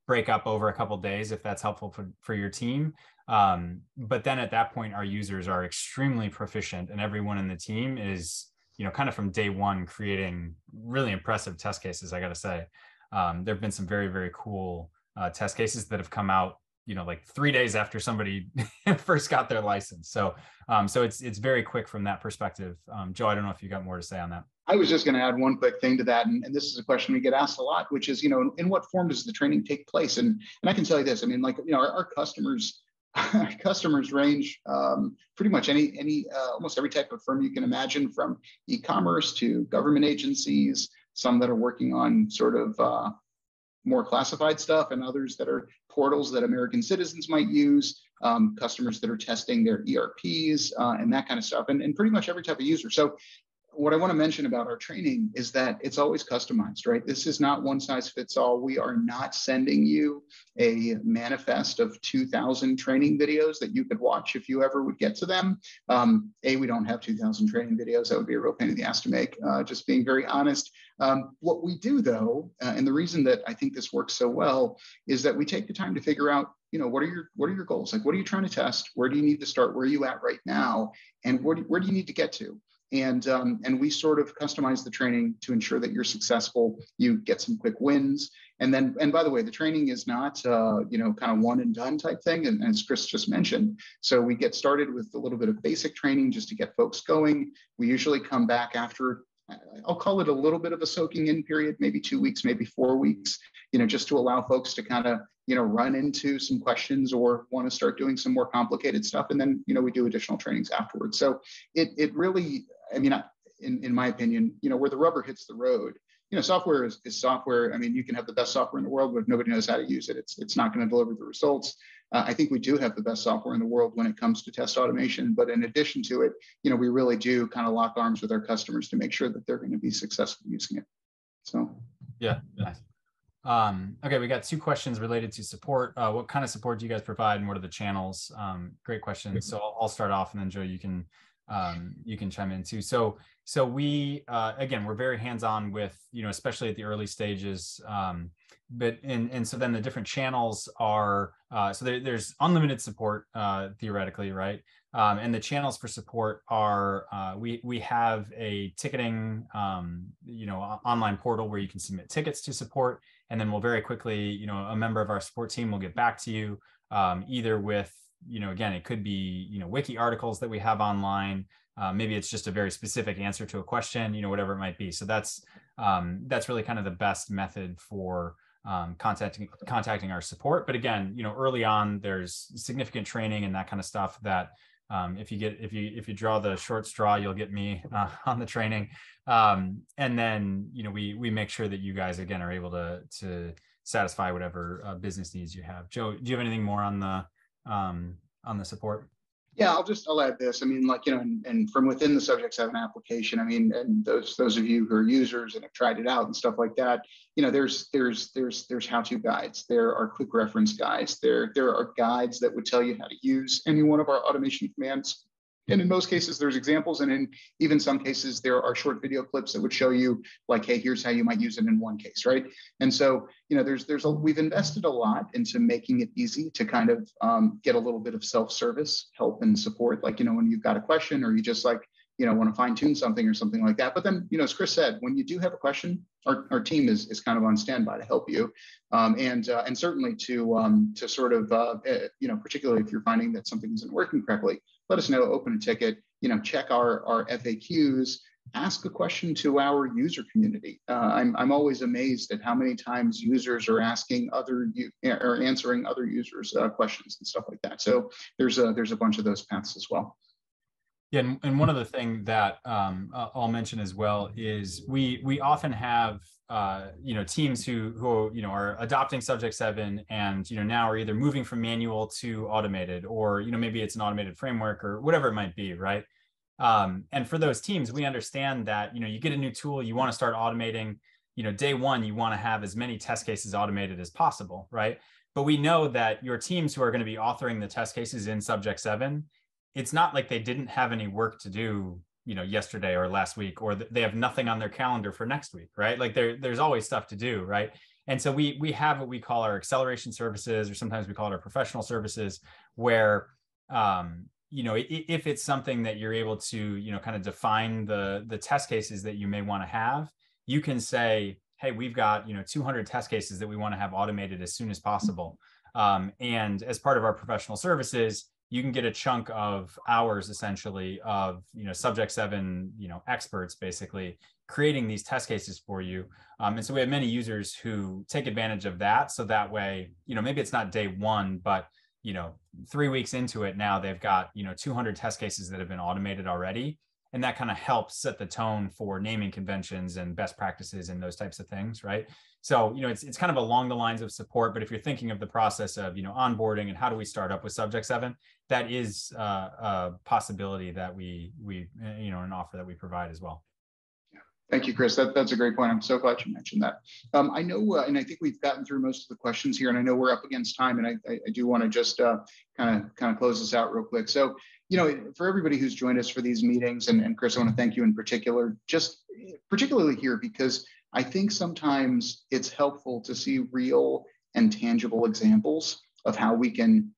break up over a couple of days if that's helpful for your team. But then at that point, our users are extremely proficient, and everyone in the team is, kind of from day one creating really impressive test cases, I got to say. There have been some very, very cool test cases that have come out, like 3 days after somebody first got their license. So it's very quick from that perspective. Joe, I don't know if you got more to say on that. I was just going to add one quick thing to that, and this is a question we get asked a lot, which is, in what form does the training take place? And I can tell you this, I mean, like, our customers range pretty much almost every type of firm you can imagine, from e-commerce to government agencies, some that are working on sort of more classified stuff, and others that are portals that American citizens might use, customers that are testing their ERPs and that kind of stuff, and pretty much every type of user. So what I want to mention about our training is that it's always customized, right? This is not one size fits all. We are not sending you a manifest of 2,000 training videos that you could watch if you ever would get to them. We don't have 2,000 training videos. That would be a real pain in the ass to make, just being very honest. What we do though, and the reason that I think this works so well is that we take the time to figure out, what are your goals? Like, what are you trying to test? Where do you need to start? Where are you at right now? And where do you need to get to? And we sort of customize the training to ensure that you're successful. You get some quick wins. And by the way, the training is not, kind of one and done type thing. And as Chris just mentioned, so we get started with a little bit of basic training just to get folks going. We usually come back after, I'll call it a little bit of a soaking in period, maybe 2 weeks, maybe 4 weeks, just to allow folks to kind of, run into some questions or want to start doing some more complicated stuff. And then, we do additional trainings afterwards. So it really, in my opinion, where the rubber hits the road, software is software. I mean, you can have the best software in the world, but if nobody knows how to use it, it's not going to deliver the results. I think we do have the best software in the world when it comes to test automation. But in addition to it, we really do kind of lock arms with our customers to make sure that they're going to be successful using it. So, yeah, nice. Okay, we got 2 questions related to support. What kind of support do you guys provide, and what are the channels? Great questions. So I'll start off, and then Joe, you can chime in too. So we again, we're very hands-on with, especially at the early stages. But so then the different channels are so there's unlimited support theoretically, right? And the channels for support are we have a ticketing online portal where you can submit tickets to support, and then we'll very quickly, a member of our support team will get back to you either with, again, it could be, wiki articles that we have online. Maybe it's just a very specific answer to a question, whatever it might be. So that's really kind of the best method for contacting our support. But again, early on, there's significant training and that kind of stuff that if you draw the short straw, you'll get me on the training. And then, we make sure that you guys, again, are able to satisfy whatever business needs you have. Joe, do you have anything more on the support? Yeah, I'll add this. I mean, and from within the Subject7 application, I mean, and those of you who are users and have tried it out and stuff like that, there's how-to guides. There are quick reference guides. There are guides that would tell you how to use any one of our automation commands. And in most cases, there's examples, and in even some cases, there are short video clips that would show you, like, hey, here's how you might use it in one case, right? And so, we've invested a lot into making it easy to kind of get a little bit of self-service help and support, like, when you've got a question or you just want to fine tune something or something like that. But then, as Chris said, when you do have a question, our team is kind of on standby to help you, and certainly to sort of particularly if you're finding that something isn't working correctly, let us know, open a ticket, check our FAQs, ask a question to our user community. I'm always amazed at how many times users are asking or answering other users' questions and stuff like that. So there's a bunch of those paths as well. Yeah, and one other thing that I'll mention as well is we often have teams who are adopting Subject7 and now are either moving from manual to automated, or maybe it's an automated framework or whatever it might be, right? And for those teams, we understand that you get a new tool, you want to start automating. Day one, you want to have as many test cases automated as possible, right? But we know that your teams who are going to be authoring the test cases in Subject7, it's not like they didn't have any work to do, yesterday or last week, or they have nothing on their calendar for next week, right? Like there's always stuff to do, right? And so we have what we call our acceleration services, or sometimes we call it our professional services, where if it's something that you're able to kind of define the test cases that you may want to have, you can say, hey, we've got 200 test cases that we want to have automated as soon as possible, and as part of our professional services, you can get a chunk of hours essentially of Subject7 experts basically creating these test cases for you. And so we have many users who take advantage of that. So that way, maybe it's not day one, but 3 weeks into it now, they've got 200 test cases that have been automated already. And that kind of helps set the tone for naming conventions and best practices and those types of things, right? So, it's kind of along the lines of support, but if you're thinking of the process of, onboarding and how do we start up with Subject7, that is a possibility that we an offer that we provide as well. Thank you, Chris. That's a great point. I'm so glad you mentioned that. I know, and I think we've gotten through most of the questions here, and I know we're up against time, and I do want to just kind of close this out real quick. So, for everybody who's joined us for these meetings, and Chris, I want to thank you in particular, just particularly here, because I think sometimes it's helpful to see real and tangible examples of how we can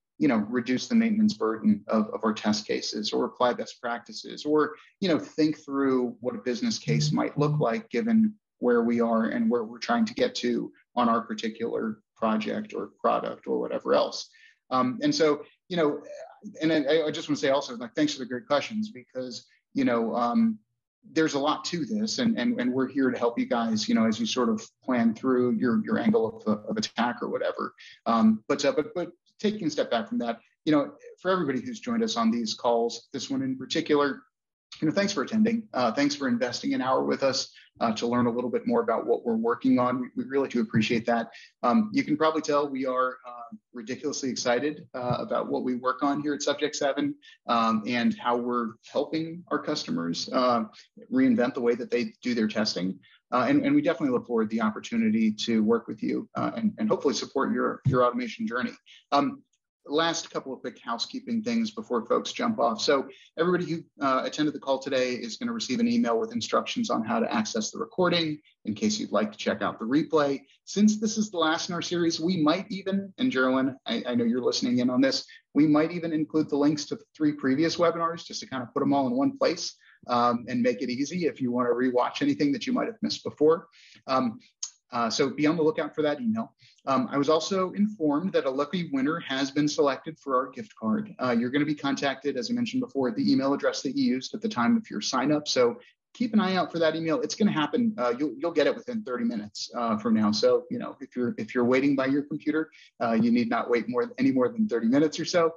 reduce the maintenance burden of our test cases, or apply best practices, or, think through what a business case might look like given where we are and where we're trying to get to on our particular project or product or whatever else. And so, and I just want to say also, like, thanks for the great questions, because, there's a lot to this, and we're here to help you guys, as you sort of plan through your angle of attack or whatever. But taking a step back from that, for everybody who's joined us on these calls, this one in particular, thanks for attending. Thanks for investing an hour with us to learn a little bit more about what we're working on. We really do appreciate that. You can probably tell we are ridiculously excited about what we work on here at Subject7, and how we're helping our customers reinvent the way that they do their testing. And we definitely look forward to the opportunity to work with you and hopefully support your automation journey. Last couple of quick housekeeping things before folks jump off. So everybody who attended the call today is going to receive an email with instructions on how to access the recording in case you'd like to check out the replay. Since this is the last in our series, we might even, and Geraldine, I know you're listening in on this, we might even include the links to the 3 previous webinars just to kind of put them all in one place and make it easy if you want to rewatch anything that you might have missed before. So be on the lookout for that email. I was also informed that a lucky winner has been selected for our gift card. You're going to be contacted, as I mentioned before, at the email address that you used at the time of your sign up. So keep an eye out for that email. It's going to happen. You'll get it within 30 minutes from now. So, if you're waiting by your computer, you need not wait any more than 30 minutes or so.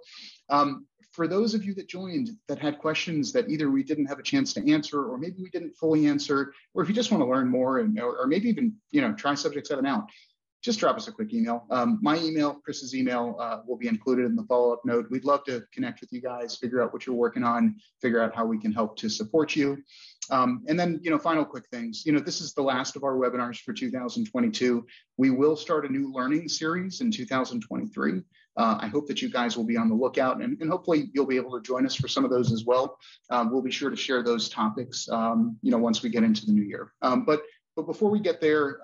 For those of you that joined that had questions that either we didn't have a chance to answer, or maybe we didn't fully answer, or if you just want to learn more or maybe even, try Subject7 out, just drop us a quick email. My email, Chris's email, will be included in the follow-up note. We'd love to connect with you guys, figure out what you're working on, figure out how we can help to support you. And then, final quick things. This is the last of our webinars for 2022. We will start a new learning series in 2023. I hope that you guys will be on the lookout, and hopefully you'll be able to join us for some of those as well. We'll be sure to share those topics, once we get into the new year. But before we get there,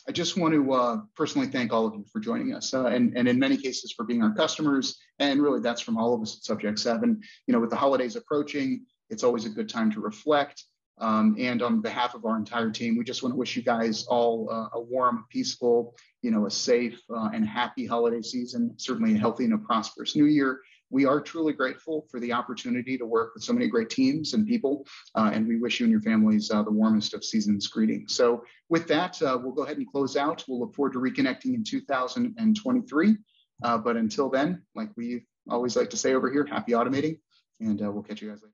I just want to personally thank all of you for joining us, and in many cases for being our customers. And really, that's from all of us at Subject7. With the holidays approaching, it's always a good time to reflect. And on behalf of our entire team, we just want to wish you guys all a warm, peaceful, a safe and happy holiday season, certainly a healthy and a prosperous new year. We are truly grateful for the opportunity to work with so many great teams and people, and we wish you and your families the warmest of season's greetings. So with that, we'll go ahead and close out. We'll look forward to reconnecting in 2023. But until then, like we always like to say over here, happy automating, and we'll catch you guys later.